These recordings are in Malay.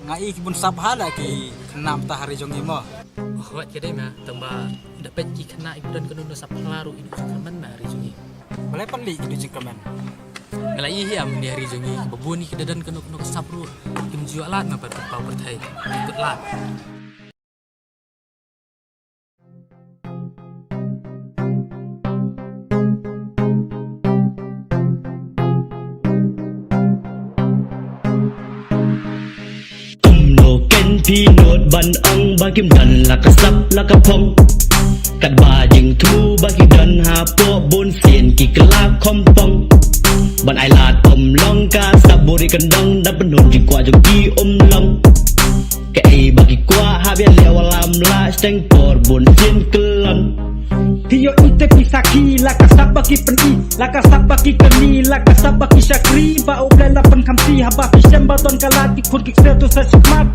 ngai kibun sabhala ki kenam tahari jongi mo. Oh, kira mah tambah dapat kena iburan kena sap pengaruh ini kaman hari jungi. Balai pali kidu jengkaman. Ngalai hiam di hari jungi babuni kedadan kena sapru kim jualan apa pau pertai ikut lat.พี่โนดบันอังบากิมดันลักกะซับลักกะพงกัดบายิงทูบากิดันหาโปะบนเสียนกิกลาคอมปองบันไอลาดอมลองกาสับบุริกันดังดับบันโดนจิกว่าจงกีอมลองแกไอบากิกว่าหาเบียเลวลามลาสเตงปอร์บนเสียนกลันHiyo ite pisaki laka sabaki peni laka sabaki keni laka sabaki syakri ba oblela pen kamsi haba fisem baton kalati kun kiksel tu sesmat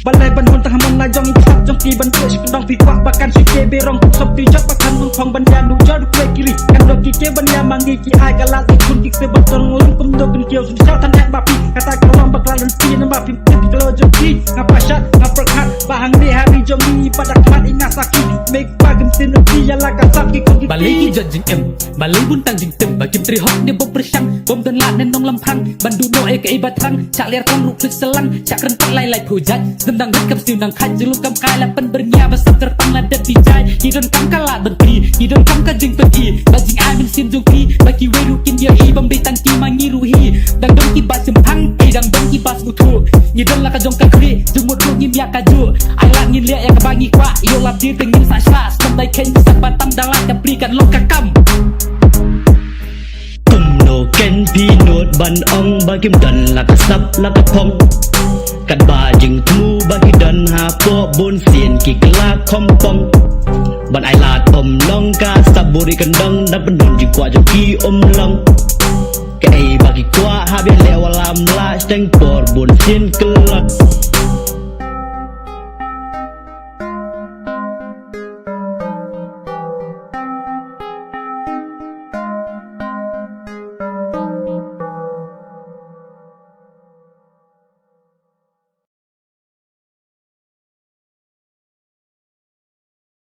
balai ban hon tengah menajong ikat jong ti ban kes kendong pitwah bahkan si kebe rong sop ti jak bahkan nung phong ban ya nu jadu kwe kiri kan do ki ke ban ya mangi ki ai kalati kun kiksel baton ngulung kum do ken kiau sun syatan hak bapi kata kalong bakalan ti na bapi ti kalo jong ti ngapa syat ngaperkat bahang di hari jomi pada khat ingasaki make bagam sinuti ya laka sabki kun kiksel Balai jot jing em balai buntang jing tem bakim tri hok ne bom bersang bom dan lat nenong lampang bandu no e ke batang cak ler kong ruk selang cak rentak lai lai pujat tendang rekam siu nang khat jeluk kam kai la pen bernya besar terpang la dat bijai hidon kam kala berpi hidon kam ka jing peti bajing ai min sin jung pi baki we rukin dia i bom be tang ki mangi ruhi dang dong ki bas sempang ai dang dong ki bas mutu hidon la ka jong ka kri jung mut ngim ya ka ju ai la ngin lia ya ka bangi kwa yo lap dir tengin sa sha sampai ken sak batam dalat ka plikan lok ka kam กุมโนเกนพี่โนดบันอังบากิมดันลักกะซับลักกะพงกัดบาจิงทูบากิดันหาโปะบนเสียนกิกลาคอมปองบันไอลาดอมลองกาสับบุริกันดังดับบันโดนจิกว่าจงกีอมลองแกไอบากิกว่าหาเบียเลวลามลาสเตงปอร์บนเสียนกลัด